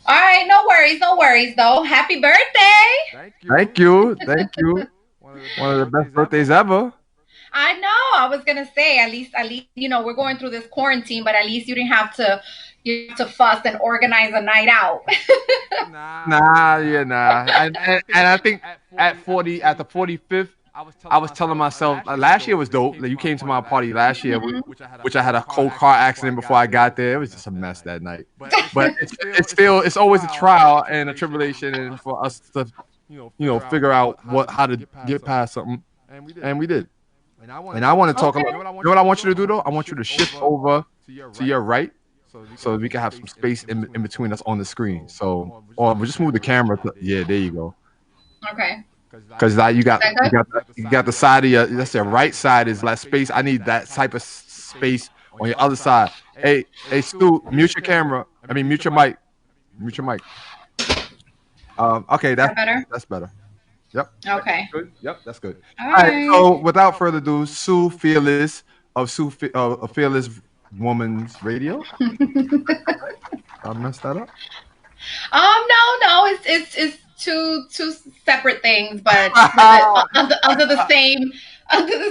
All right, no worries though. Happy birthday. Thank you. Thank you. One of the best birthdays ever. I know. I was gonna say at least we're going through this quarantine, but at least you didn't have to fuss and organize a night out. Nah, yeah, nah. And I think at the 45th, I was telling myself last year was dope. Like, you came to my party last year, Mhm. which I had a cold car accident before I got there. It was just a mess that night. But it's still it's always a trial and a tribulation, and for us to figure out how to get past something, and we did. And I want to talk about. Okay. You know what I want you to do though? I want you to shift over to your right so we can have some space in between us on the screen. So, or we'll just move the camera. Yeah, there you go. Okay. Because you Is got that good? you got the side of your that's your right side is less space. I need that type of space on your other side. Hey, Stu, mute your camera. I mean, mute your mic. Mute your mic. Okay, Is that better? that's better. Yep. Okay. Good. Yep, that's good. All All right. right. So without further ado, Sue Fearless of a Fearless Woman's Radio. I messed that up. No, it's two separate things, but for the under the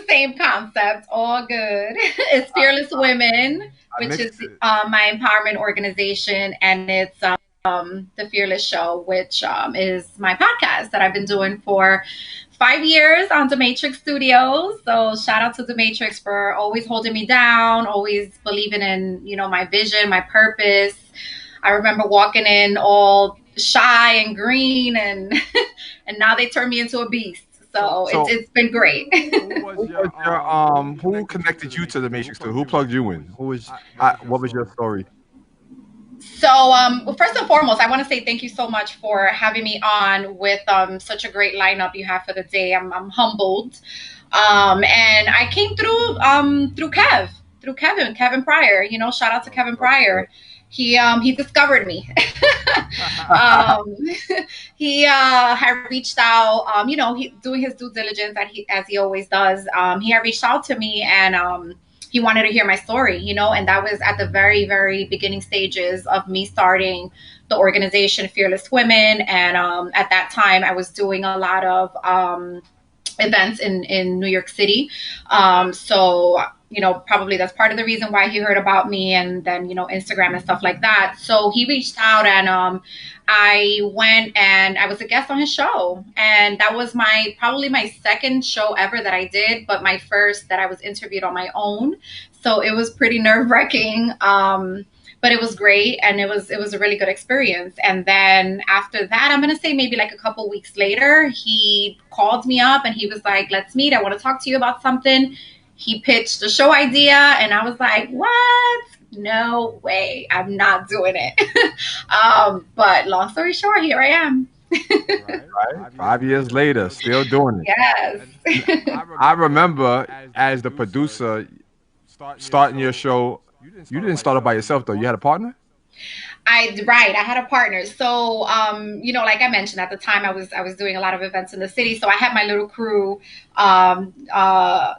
same concept. All good. It's Fearless Women, I which mixed is it. my empowerment organization, and it's the Fearless Show, which is my podcast that I've been doing for 5 years on Damatrix Studios. So shout out to Damatrix for always holding me down, always believing in my vision, my purpose. I remember walking in all shy and green, and and now they turned me into a beast. So So it's been great. who was your who connected you to the Matrix too? Who plugged you in? Who was what was your story? So, well, first and foremost, I want to say thank you so much for having me on with such a great lineup you have for the day. I'm humbled, and I came through Kevin Pryor. Shout out to Kevin Pryor. He discovered me. um, he had reached out. He doing his due diligence as he always does. He had reached out to me, and he wanted to hear my story, and that was at the very, very beginning stages of me starting the organization Fearless Women. And at that time, I was doing a lot of events in New York City. So, probably that's part of the reason why he heard about me, and then, Instagram and stuff like that. So he reached out, and I went and I was a guest on his show. And that was probably my second show ever that I did, but my first that I was interviewed on my own. So it was pretty nerve wracking. But it was great, and it was a really good experience. And then after that, I'm gonna say maybe like a couple weeks later, he called me up and he was like, "Let's meet. I want to talk to you about something." He pitched a show idea, and I was like, "What? No way! I'm not doing it." But long story short, here I am. Right. 5 years later, still doing it. Yes. I remember as the producer starting your show. You didn't start it by yourself though. You had a partner. I had a partner. So like I mentioned at the time, I was doing a lot of events in the city. So I had my little crew that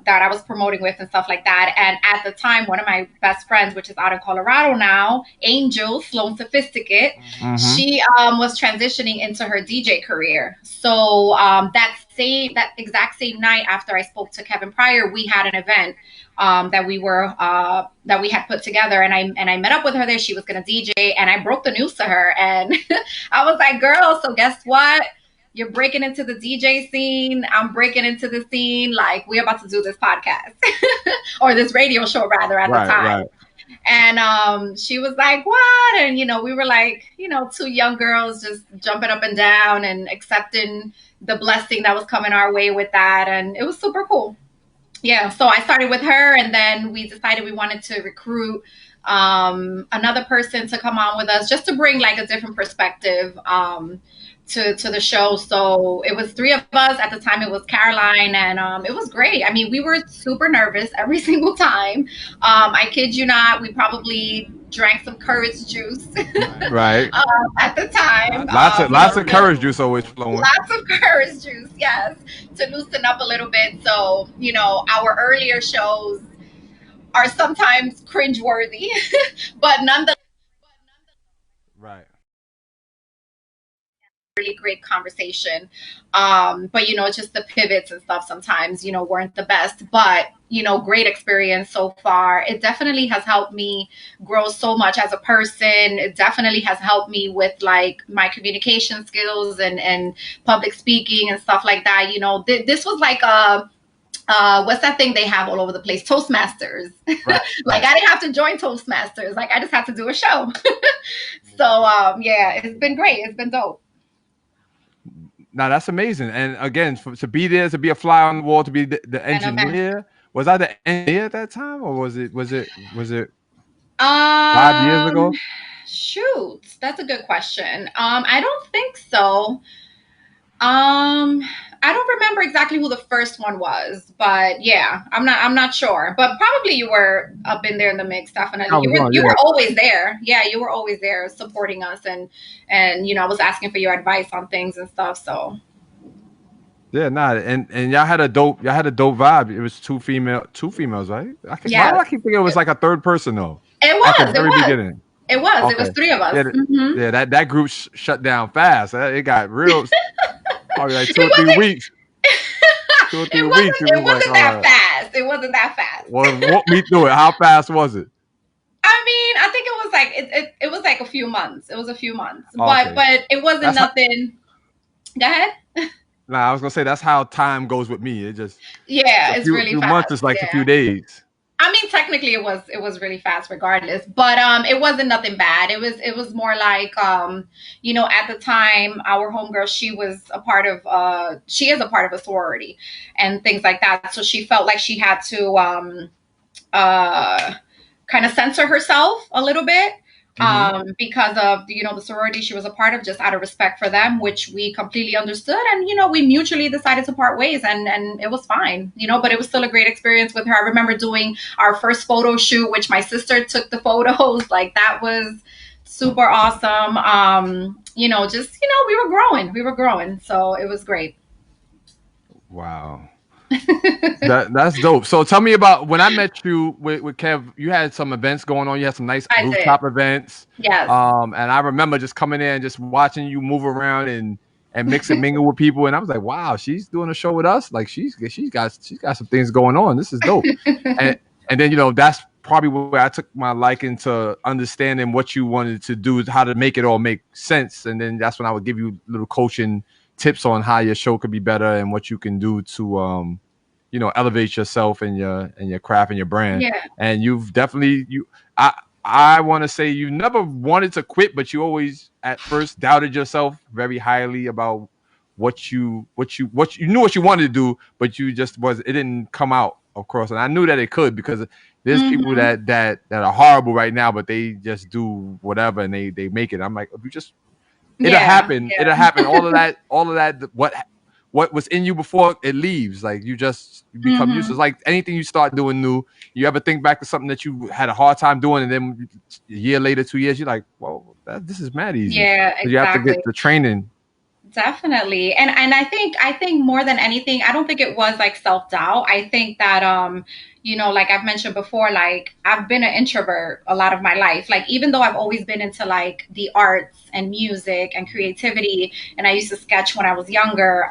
I was promoting with and stuff like that. And at the time, one of my best friends, which is out in Colorado now, Angel Sloan Sophisticate, Mm-hmm. she was transitioning into her DJ career. So that exact same night after I spoke to Kevin Pryor, we had an event that we had put together, and I met up with her there. She was gonna DJ, and I broke the news to her, and I was like, "Girl, so guess what? You're breaking into the DJ scene. I'm breaking into the scene. Like, we're about to do this podcast or this radio show rather at the Right, time." right. And she was like, "What?" And we were like, two young girls just jumping up and down and accepting the blessing that was coming our way with that, and it was super cool. Yeah, so I started with her, and then we decided we wanted to recruit another person to come on with us, just to bring like a different perspective to the show. So it was three of us at the time. It was Caroline, and it was great. I mean, we were super nervous every single time. I kid you not, we probably drank some courage juice Right. at the time. Lots of courage juice always flowing. Lots of courage juice, yes, to loosen up a little bit. So, our earlier shows are sometimes cringeworthy, but nonetheless, Right. really great conversation. But just the pivots and stuff sometimes, weren't the best. But great experience so far. It definitely has helped me grow so much as a person. It definitely has helped me with like my communication skills and public speaking and stuff like that. This was like a what's that thing they have all over the place? Toastmasters. Right. Like I didn't have to join Toastmasters. Like I just had to do a show. So yeah, it's been great. It's been dope. Now that's amazing. And again, to be there, to be a fly on the wall, to be the engineer. Was I the engineer at that time, or was it 5 years ago? Shoot, that's a good question. I don't think so. I don't remember exactly who the first one was, but yeah, I'm not sure. But probably you were up in there in the mix, definitely. You were always there. Yeah, you were always there supporting us and I was asking for your advice on things and stuff. So yeah, and y'all had a dope vibe. It was two females, right? Why do I keep thinking it was like a third person though? It was. At the very beginning. It was. Okay. It was three of us. Yeah, that group shut down fast. It got real. Probably like 2 or 3 weeks. 2 or 3 weeks. It wasn't that fast. It wasn't that fast. Well, walk me through it. How fast was it? I mean, I think it was like it was like a few months. It was a few months, but it wasn't nothing. Go ahead. Nah, I was gonna say that's how time goes with me. It just it's really fast. A few months is like a few days. I mean, technically it was really fast regardless, but it wasn't nothing bad. It was more like at the time our homegirl, she is a part of a sorority and things like that. So she felt like she had to kind of censor herself a little bit. Because of the sorority she was a part of, just out of respect for them, which we completely understood, and we mutually decided to part ways, and it was fine, but it was still a great experience with her. I remember doing our first photo shoot, which my sister took the photos. Like that was super awesome. We were growing, so it was great. Wow. That's dope. So tell me about when I met you with Kev. You had some events going on. You had some nice rooftop events. Yes. And I remember just coming in and just watching you move around and mix and mingle with people. And I was like, wow, she's doing a show with us. Like she's got some things going on. This is dope. and then that's probably where I took my liking to understanding what you wanted to do, how to make it all make sense. And then that's when I would give you little coaching tips on how your show could be better and what you can do to elevate yourself and your craft and your brand. Yeah. And you've definitely I want to say you never wanted to quit, but you always at first doubted yourself very highly about what you knew what you wanted to do, but you just it didn't come out, of course. And I knew that it could, because there's people that are horrible right now, but they just do whatever and they make it. I'm like, if you just it'll happen. It'll happen. All of that. What was in you before, it leaves. Like you become useless. Like anything you start doing new, you ever think back to something that you had a hard time doing, and then a year later, 2 years, you're like, whoa, this is mad easy. Yeah, exactly. So you have to get the training. Definitely. And I think more than anything, I don't think it was like self-doubt. I think that like I've mentioned before, like I've been an introvert a lot of my life. Like even though I've always been into like the arts and music and creativity, and I used to sketch when I was younger.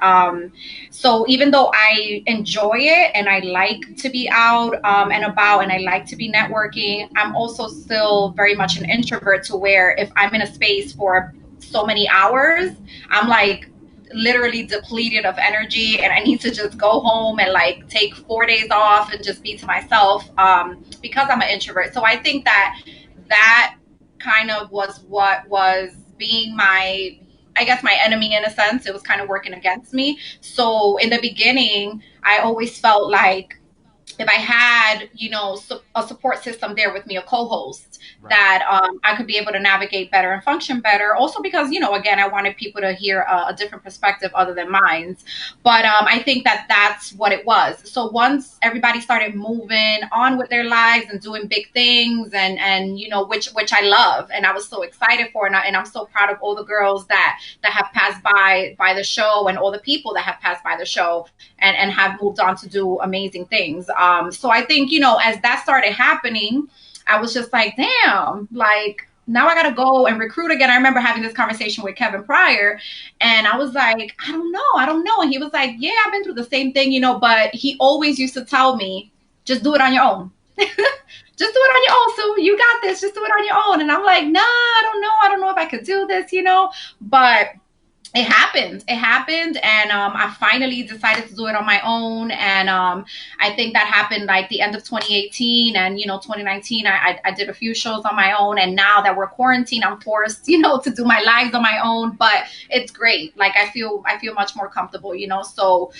So even though I enjoy it and I like to be out and about and I like to be networking, I'm also still very much an introvert, to where if I'm in a space for so many hours, I'm like literally depleted of energy, and I need to just go home and like take 4 days off and just be to myself, because I'm an introvert. So I think that kind of was what was being my enemy in a sense. It was kind of working against me. So in the beginning, I always felt like if I had, a support system there with me, a co-host, right, that I could be able to navigate better and function better. Also because, again, I wanted people to hear a different perspective other than mine. But I think that's what it was. So once everybody started moving on with their lives and doing big things and which I love, and I was so excited for, and I'm so proud of all the girls that have passed by the show, and all the people that have passed by the show and have moved on to do amazing things. So I think, as that started happening, I was just like, damn, like now I got to go and recruit again. I remember having this conversation with Kevin Pryor, and I was like, I don't know. And he was like, yeah, I've been through the same thing, but he always used to tell me, just do it on your own. Just do it on your own. So you got this. Just do it on your own. And I'm like, nah, I don't know. I don't know if I could do this. But it happened. It happened, and I finally decided to do it on my own. And I think that happened like the end of 2018, and 2019. I did a few shows on my own, and now that we're quarantined, I'm forced, to do my lives on my own. But it's great. Like I feel much more comfortable. So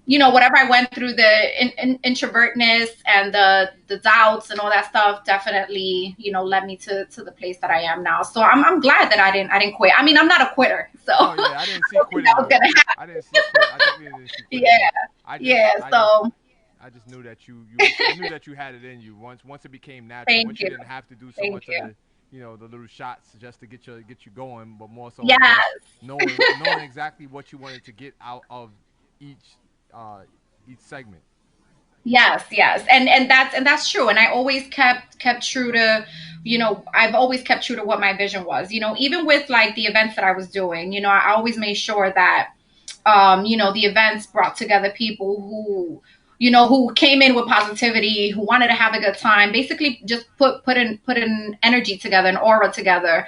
whatever I went through, the introvertness and the doubts and all that stuff definitely, led me to the place that I am now. So I'm glad that I didn't quit. I mean, I'm not a quitter, so Oh yeah, I didn't see I don't think quitting that was you. gonna happen. I didn't see quit. I definitely didn't see quitting Yeah, you. I just, yeah. I just, So I just knew that I knew that you had it in you. Once it became natural. thank Once you you, didn't have to do so thank much of you. the little shots just to get you going, but more so Yes, just knowing exactly what you wanted to get out of each uh each segment. yes, yes. And that's true. And I always kept true to, I've always kept true to what my vision was. Even with like the events that I was doing. I always made sure that the events brought together people who came in with positivity, who wanted to have a good time, basically just put in energy together, an aura together,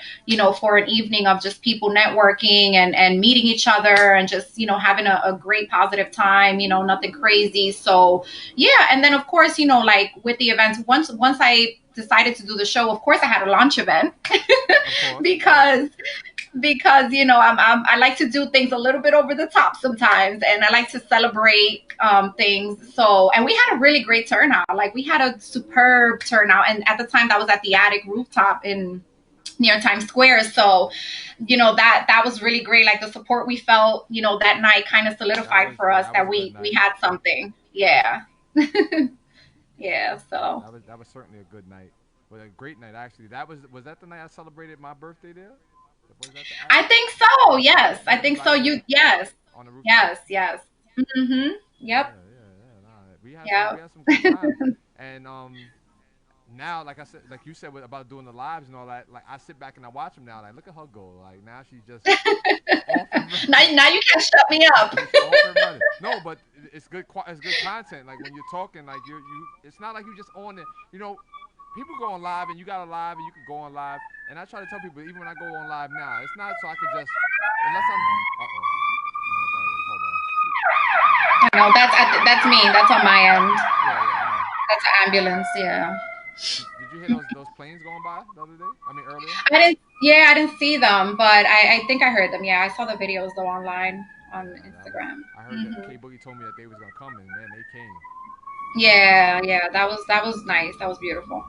for an evening of just people networking and meeting each other and just, having a great positive time, nothing crazy. So yeah. And then of course, like with the events, once I decided to do the show, of course I had a launch event Of course, of course. because I like to do things a little bit over the top sometimes, and I like to celebrate things. So, and we had a really great turnout. Like we had a superb turnout, and at the time that was at the attic rooftop in near Times Square. So, that was really great. Like the support we felt, that night kind of solidified for us That that was a good we night. had something. Yeah, yeah. So That was certainly a good night. Well, a great night actually. Was that the night I celebrated my birthday there? Was that the I attic? think so. Yeah, Yes, I yeah, it was think right so. there Yes, on the rooftop. yes, yes. Mm-hmm. Yeah, Yep. yeah, yeah. Nah, we Yep. had some good times, and now like I said, like you said about doing the lives and all that. Like I sit back and I watch them now. Like look at her go. Like now she's just off and running. Now you can't shut me up. It's off and running. No, but it's good. It's good content. Like when you're talking, like you. It's not like you just on it. You know, people go on live and you got a live and you can go on live. And I try to tell people even when I go on live now, it's not so I could just unless I'm. Uh oh. No, that is. Hold on. I know that's me. That's on my end. Yeah, yeah, I know. That's an ambulance. Yeah. Did you hear those planes going by the other day? I mean earlier. I didn't. Yeah, I didn't see them, but I think I heard them. Yeah, I saw the videos though online on Yeah, that was. Instagram. I heard that Hmm. K Boogie told me that they was gonna come and man, they came. Yeah, yeah. That was nice. That was beautiful.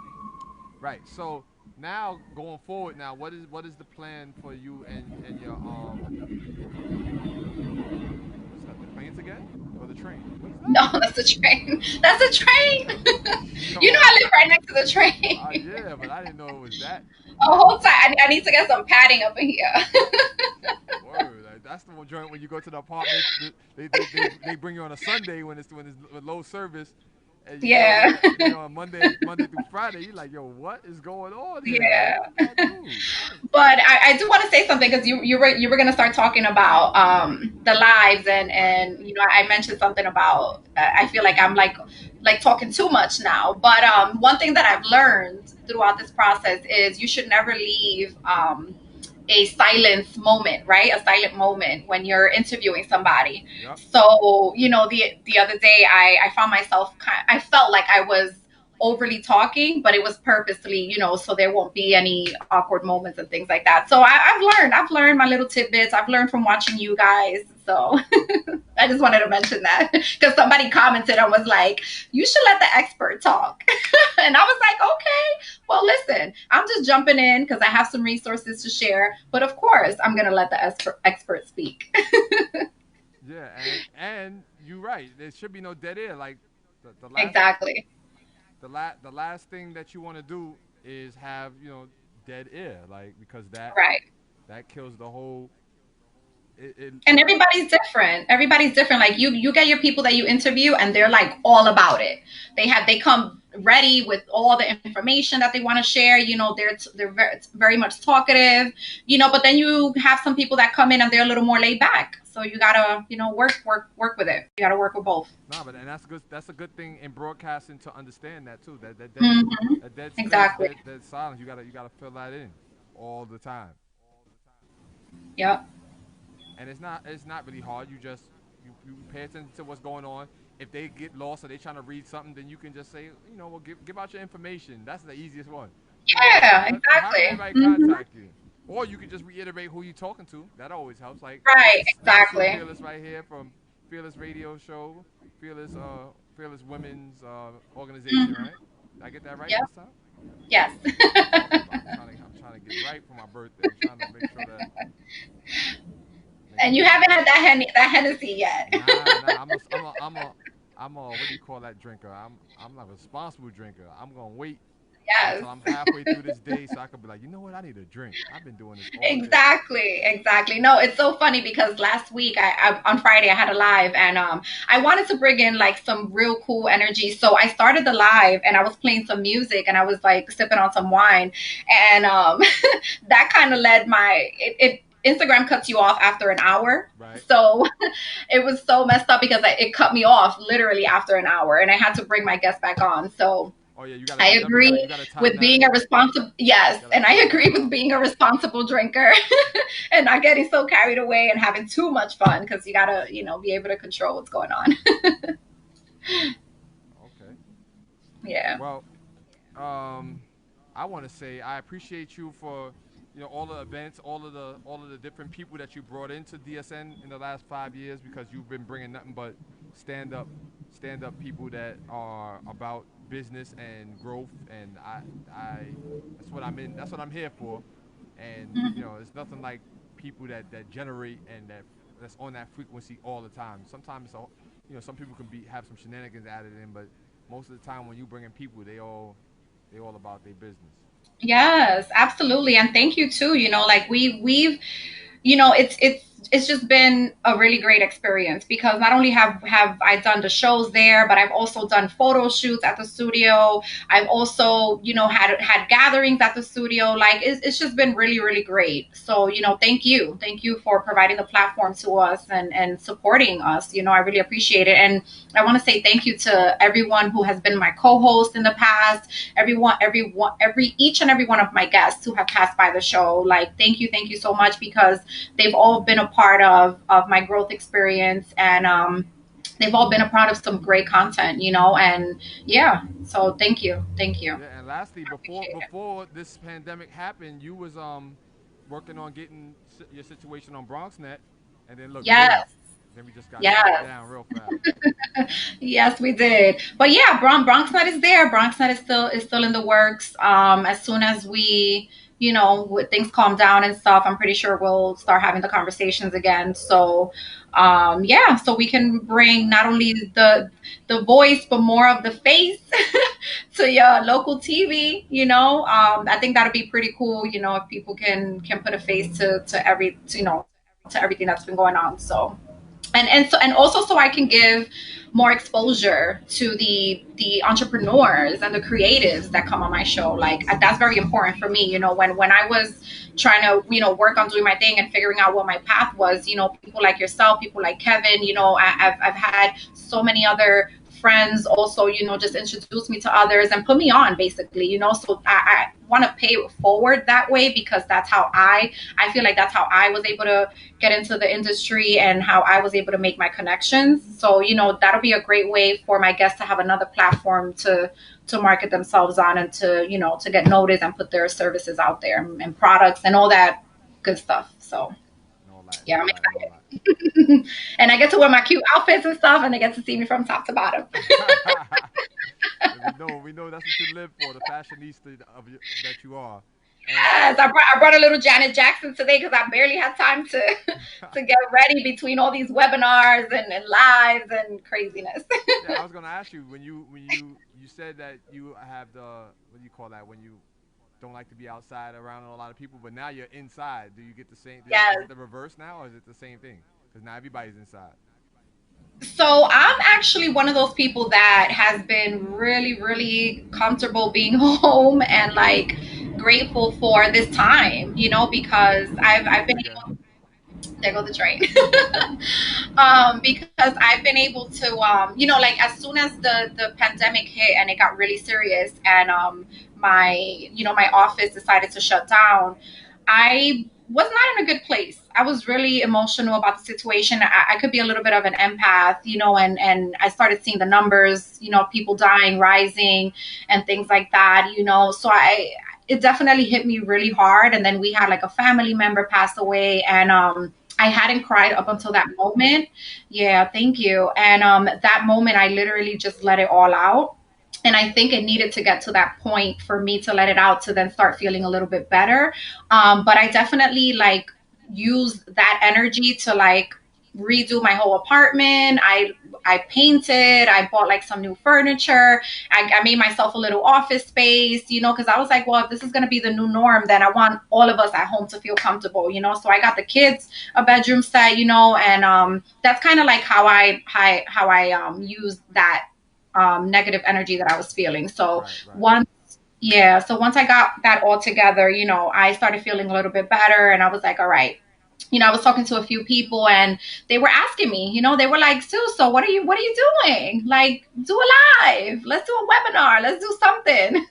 Right. So now going forward, now what is the plan for you and your what's that? The planes again or the train? What is that? No, that's a train. That's a train. No. I live right next to the train. Yeah, but I didn't know it was that. Oh, That hold tight. I need to get some padding up in here. word. Like, that's the one joint when you go to the apartment. They bring you on a Sunday when it's with low service, and you go Yeah. there, on Monday through Friday. You're like, yo, what is going on here? Like, what Yeah. do I do? Dang. But I do want to say something because you were gonna start talking about the lives Right. and I mentioned something about I feel like I'm like talking too much now. But one thing that I've learned throughout this process is you should never leave a silence moment, right? A silent moment when you're interviewing somebody. Yep. So, the other day I found myself I felt like I was overly talking, but it was purposely, so there won't be any awkward moments and things like that. So I've learned my little tidbits. I've learned from watching you guys. So I just wanted to mention that because somebody commented and was like, you should let the expert talk. And I was like, okay, well, listen, I'm just jumping in because I have some resources to share. But of course, I'm going to let the expert speak. Yeah, and you're right. There should be no dead air. Like the last Exactly. the last thing that you want to do is have dead air, like because that Right. that kills the whole And everybody's different. Like you get your people that you interview and they're like all about it. They come ready with all the information that they want to share. They're very much talkative, but then you have some people that come in and they're a little more laid back, so you gotta work with it. You gotta work with both. No, but and that's good. That's a good thing in broadcasting to understand that too. Hmm. That dead space, Exactly. that silence. You gotta fill that in all the time. Yep. And it's not really hard. You pay attention to what's going on. If they get lost or they trying to read something, then you can just say, well, give out your information. That's the easiest one. Yeah, Have exactly. everybody Hmm. contact you, or you can just reiterate who you're talking to. That always helps. Like Right, this is Sue exactly. Fearless right here from Fearless Radio Show, Fearless Women's organization, Hmm. right? Did I get that right Yep. this time? Yes. I'm trying to get right for my birthday. I'm trying to make sure that And you sure haven't that had that Hennessy yet. nah. I'm a what do you call that drinker? I'm not a responsible drinker. I'm gonna wait Yes. until I'm halfway through this day so I can be like, you know what? I need a drink. I've been doing this all day. Exactly. No, it's so funny because last week on Friday I had a live, and I wanted to bring in like some real cool energy. So I started the live and I was playing some music and I was like sipping on some wine, and that kind of led it Instagram cuts you off after an hour. Right. So it was so messed up because it cut me off literally after an hour, and I had to bring my guest back on. So Oh yeah, I you agree gotta time with that. being a responsible, You yes, gotta and I time that agree with out. being a responsible drinker and not getting so carried away and having too much fun, because you gotta, be able to control what's going on. Okay. Yeah. Well, um, I want to say I appreciate you for all the events, all of the different people that you brought into DSN in the last 5 years, because you've been bringing nothing but stand up stand up people that are about business and growth, and I that's what I'm here for. And Mhm. it's nothing like people that generate and that's on that frequency all the time. Sometimes some people can have some shenanigans added in, but most of the time when you bring in people, they all about their business. Yes, absolutely. And thank you too. Like we've it's just been a really great experience, because not only have I done the shows there, but I've also done photo shoots at the studio. I've also had gatherings at the studio. Like it's just been really, really great. So thank you for providing the platform to us and supporting us. I really appreciate it. And I want to say thank you to everyone who has been my co-host in the past, each and every one of my guests who have passed by the show. Like, thank you so much, because they've all been a part of my growth experience, and they've all been a part of some great content, and yeah, so thank you. Yeah, and lastly, I appreciate it. before this pandemic happened, you was working on getting your situation on BronxNet, and then look, boom, Yes. then we just got shut Yes. down real fast. Yes, we did. But yeah, BronxNet is there. BronxNet is still in the works. As soon as we, with things calm down and stuff, I'm pretty sure we'll start having the conversations again. So, yeah, so we can bring not only the voice, but more of the face to your local TV. I think that'd be pretty cool. If people can put a face to to everything that's been going on. So and also so I can give more exposure to the entrepreneurs and the creatives that come on my show. Like, that's very important for me. When I was trying to work on doing my thing and figuring out what my path was, people like yourself, people like Kevin, I've had so many other friends also, just introduce me to others and put me on, basically. So I want to pay it forward that way, because that's how I feel like that's how I was able to get into the industry and how I was able to make my connections. So, that'll be a great way for my guests to have another platform to market themselves on, and to get noticed and put their services out there, and products and all that good stuff. So No lie, yeah, no I'm lie, no lie. excited. And I get to wear my cute outfits and stuff, and they get to see me from top to bottom. we know that's what you live for, the fashionista that you are. And Yes, I brought a little Janet Jackson today, because I barely had time to to get ready between all these webinars and lives and craziness. yeah, I was gonna ask you when you said that you have the what do you call that when you don't like to be outside around a lot of people, but now you're inside. Do you get the same? Is Yes. it the reverse now, or is it the same thing? Because now everybody's inside. So I'm actually one of those people that has been really, really comfortable being home and like grateful for this time, because I've been Okay. able, there go the train. Because I've been able to, like as soon as the pandemic hit and it got really serious, and my office decided to shut down, I was not in a good place. I was really emotional about the situation. I could be a little bit of an empath, and I started seeing the numbers, people dying, rising, and things like that, So it definitely hit me really hard. And then we had like a family member pass away, and I hadn't cried up until that moment. Yeah, thank you. And that moment, I literally just let it all out. And I think it needed to get to that point for me to let it out to then start feeling a little bit better. But I definitely like use that energy to like redo my whole apartment. I painted. I bought like some new furniture. I made myself a little office space, because I was like, well, if this is going to be the new norm, then I want all of us at home to feel comfortable, So I got the kids a bedroom set, and that's kind of like how I use that negative energy that I was feeling. So Right. Right. once yeah, so once I got that all together, I started feeling a little bit better, and I was like, all right. I was talking to a few people, and they were asking me, they were like, Sue, so what are you doing? Like, do a live, let's do a webinar, let's do something.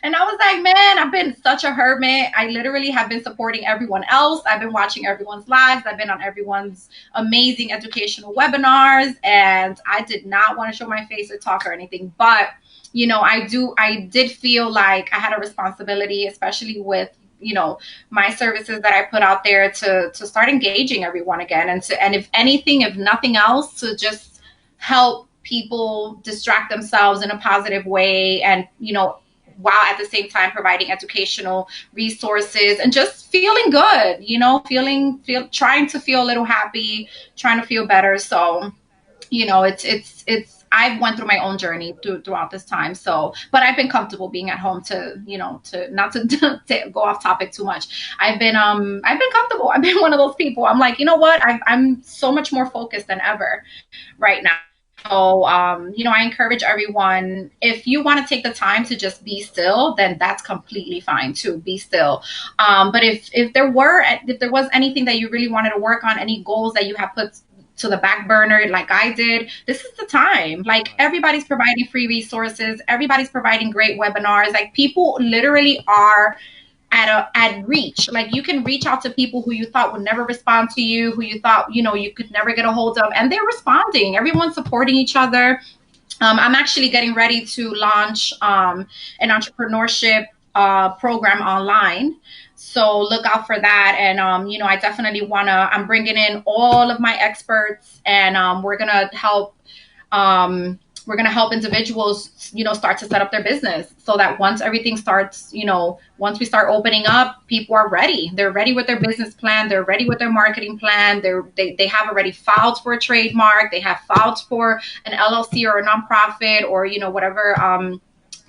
And I was like, man, I've been such a hermit. I literally have been supporting everyone else. I've been watching everyone's lives. I've been on everyone's amazing educational webinars, and I did not want to show my face or talk or anything. But I did feel like I had a responsibility, especially with my services that I put out there, to start engaging everyone again, and if anything, if nothing else, to just help people distract themselves in a positive way, and while at the same time providing educational resources and just feeling good, trying to feel a little happy, trying to feel better. So it's I've went through my own journey throughout this time. So, but I've been comfortable being at home, to not to, to go off topic too much. I've been comfortable. I've been one of those people. I'm like, you know what? I'm so much more focused than ever right now. So, I encourage everyone, if you want to take the time to just be still, then that's completely fine too. Be still. But if there was anything that you really wanted to work on, any goals that you have put to the back burner like I did, this is the time. Like, Right. everybody's providing free resources, everybody's providing great webinars. Like, people literally are at reach. Like, you can reach out to people who you thought would never respond to you, who you thought you could never get a hold of, and they're responding. Everyone's supporting each other. I'm actually getting ready to launch an entrepreneurship program online. So look out for that. And, I definitely want to, I'm bringing in all of my experts, and um, we're going to help individuals, start to set up their business, so that once everything starts, once we start opening up, people are ready. They're ready with their business plan. They're ready with their marketing plan. They have already filed for a trademark. They have filed for an LLC or a nonprofit, or, whatever,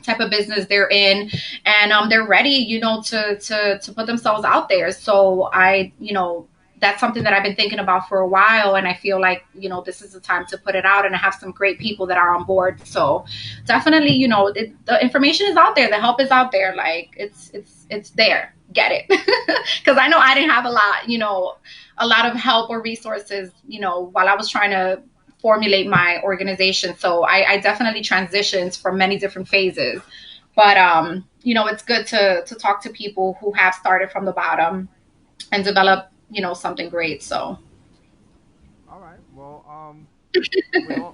type of business they're in, and they're ready, to put themselves out there. So that's something that I've been thinking about for a while, and I feel like this is the time to put it out, and I have some great people that are on board. So definitely, the information is out there, the help is out there. Like, it's there. Get it. Because I know I didn't have a lot of help or resources, while I was trying to formulate my organization. So I definitely transitioned from many different phases. But it's good to talk to people who have started from the bottom and develop, something great. So All right. Well,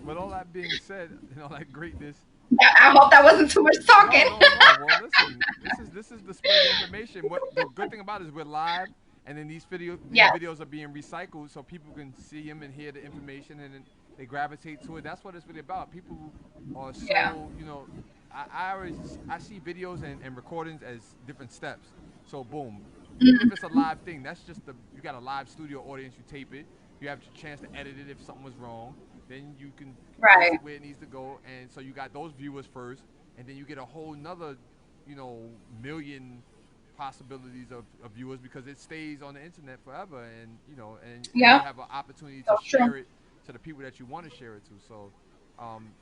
with all that being said, all that greatness. I hope that wasn't too much No, talking. no, no. Well, listen. This is the spread the information. What the good thing about it is we're live, and then these Yeah, videos are being recycled, so people can see them and hear the information, and then they gravitate to it. That's what it's really about. People are yeah. so I see videos and recordings as different steps. So boom, even if Mhm. it's a live thing, that's just you got a live studio audience. You tape it. You have a chance to edit it if something was wrong. Then you can place Right. it where it needs to go, and so you got those viewers first, and then you get a whole nother, million possibilities of viewers because it stays on the internet forever, and and you Yeah. have an opportunity So to true. share it to the people that you want to share it to. So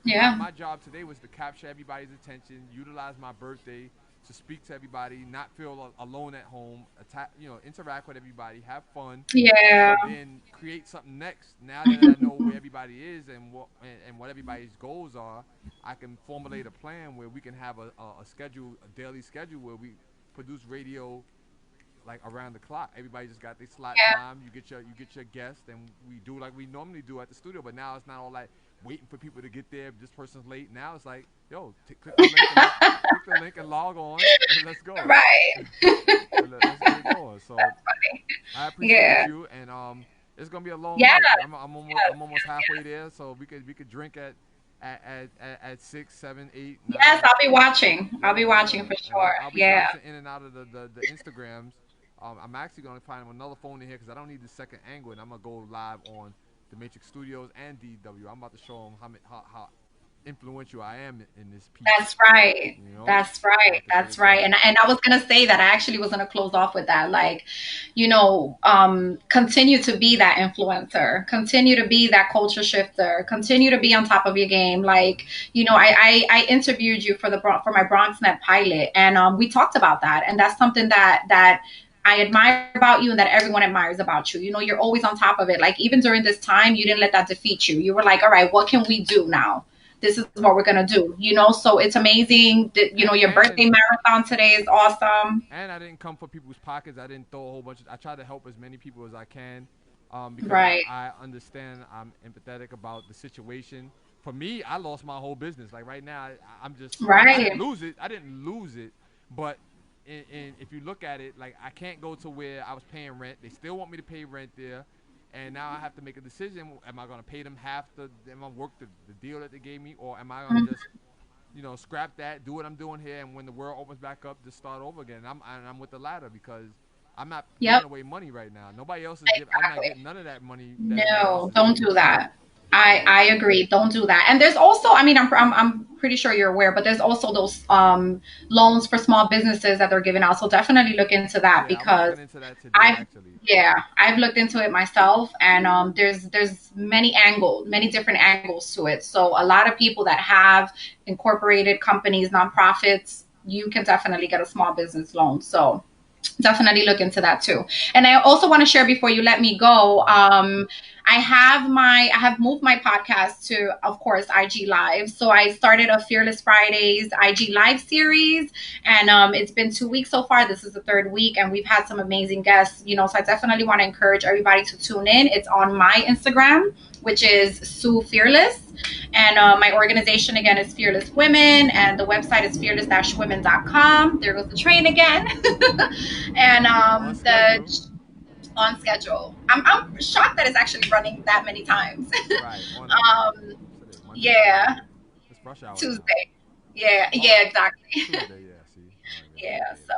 Yeah. my job today was to capture everybody's attention, utilize my birthday to speak to everybody, not feel alone at home, interact with everybody, have fun, Yeah. and then create something next. Now that I know where everybody is and what everybody's goals are, I can formulate a plan where we can have a schedule, a daily schedule where we produce radio like around the clock. Everybody just got their slot Yeah. time. You get your guests, and we do like we normally do at the studio. But now it's not all like waiting for people to get there. If this person's late. Now it's like, yo, click the link and log on, and let's go. Right. Let's get it going. So Funny. I appreciate Yeah. you, and it's gonna be a long Yeah. night. Yes. I'm almost halfway there, so we could drink at 6, 7, 8, Yes, 9. I'll be watching. I'll be Yeah, watching yeah, for and sure. I'll be Yeah. bouncing in and out of the Instagrams. I'm actually gonna find another phone in here because I don't need the second angle, and I'm gonna go live on the Matrix Studios and DW. I'm about to show them how influential I am in this piece. That's right. You know, That's I'm right. about to get That's it right. done. And I was gonna say that I actually was gonna close off with that. Like, continue to be that influencer, continue to be that culture shifter, continue to be on top of your game. Like, I interviewed you for for my BronxNet pilot, and we talked about that, and that's something that I admire about you and that everyone admires about you. You're always on top of it. Like even during this time, you didn't let that defeat you. You were like, all right, what can we do now? This is what we're gonna do. So it's amazing that your birthday And marathon today is awesome. I didn't come for people's pockets. I didn't throw a whole bunch. I try to help as many people as I can, because Right. I understand. I'm empathetic about the situation. For me, I lost my whole business. Like right now, I'm just. I didn't Right. lose it. I didn't lose it, but if you look at it, like I can't go to where I was paying rent. They still want me to pay rent there, and now I have to make a decision. Am I going to pay them half am I work the deal that they gave me, or am I going to just scrap that, do what I'm doing here, and when the world opens back up, just start over again. I'm with the latter because I'm not Yep. giving away money right now. Nobody else is giving. I'm not Exactly. getting none of that money that everybody else No, is don't getting. do that. I So I agree. Don't do that. And there's also, I mean, I'm pretty sure you're aware, but there's also those loans for small businesses that they're giving out. So definitely look into that yeah, I was because looking into that today I've actually. yeah, I've looked into it myself, and there's many different angles to it. So a lot of people that have incorporated companies, nonprofits, you can definitely get a small business loan. So definitely look into that too. And I also want to share before you let me go. Hmm. I have moved my podcast to, of course, IG Live. So I started a Fearless Fridays IG Live series, and it's been 2 weeks so far. This is the third week, and we've had some amazing guests. So I definitely want to encourage everybody to tune in. It's on my Instagram, which is Sue Fearless. And my organization, again, is Fearless Women, and the website is fearless-women.com. There goes the train again. And On the schedule. on schedule. I'm shocked that it's actually running that many times. Right. On um, what's today? Monday, yeah, Tuesday. It's rush hour now. Tuesday. Yeah, Oh, yeah, exactly. Tuesday. Yeah. See. All right. Yeah. Yeah. Yeah. Yeah. So,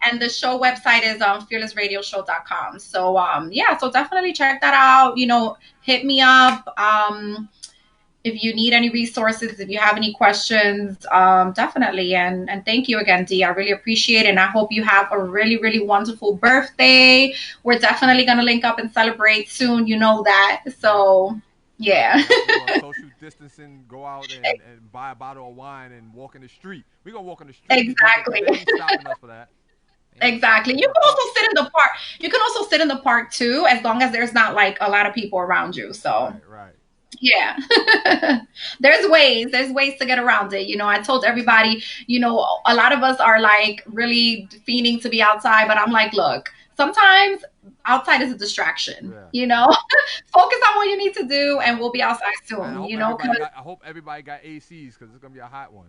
and the show website is fearlessradioshow.com. So, yeah. So definitely check that out. Hit me up. If you need any resources, if you have any questions, definitely. And thank you again, Dee. I really appreciate it. And I hope you have a really, really wonderful birthday. We're definitely going to link up and celebrate soon. You know that. Yep. So, yeah. Yep, we're gonna social distancing, go out and buy a bottle of wine and walk in the street. We're gonna walk in the street and drink it because Exactly. they ain't stopping us for that. They ain't stopping Exactly. us You in the can park. also sit in the park. You can also sit in the park too, as long as there's not like a lot of people around you. So, Right, right. yeah. There's ways to get around it. I told everybody, a lot of us are like really fiending to be outside, but I'm like, look, sometimes outside is a distraction, Yeah, you yeah. know? Focus on what you need to do and Right. we'll be outside And soon, 'cause I hope everybody got ACs because it's gonna be a hot one.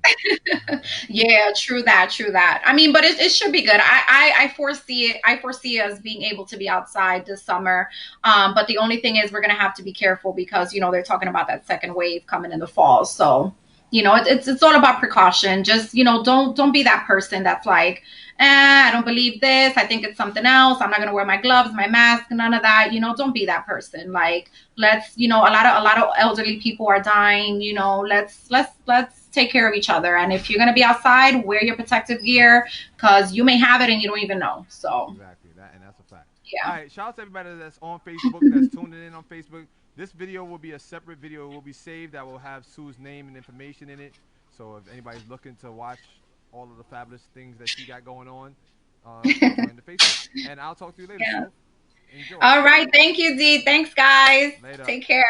yeah, true that, true that. I mean, but it should be good. I foresee it. I foresee us being able to be outside this summer. But the only thing is we're gonna have to be careful because they're talking about that second wave coming in the fall. So it's all about precaution. Just don't be that person that's like, I don't believe this. I think it's something else. I'm not gonna wear my gloves, my mask, none of that. Don't be that person. Like let's a lot of elderly people are dying. Let's take care of each other. And if you're going to be outside, wear your protective gear, because you may have it and you don't even know. So Exactly. That's a fact. yeah. All right. Shout out to everybody that's on Facebook, that's tuning in on Facebook. This video will be a separate video. It will be saved. That will have Sue's name and information in it. So if anybody's looking to watch all of the fabulous things that she got going on, join the Facebook. And I'll talk to you later, Yeah. Sue. Enjoy. All right. Thank you, D. Thanks, guys. Later. Take care.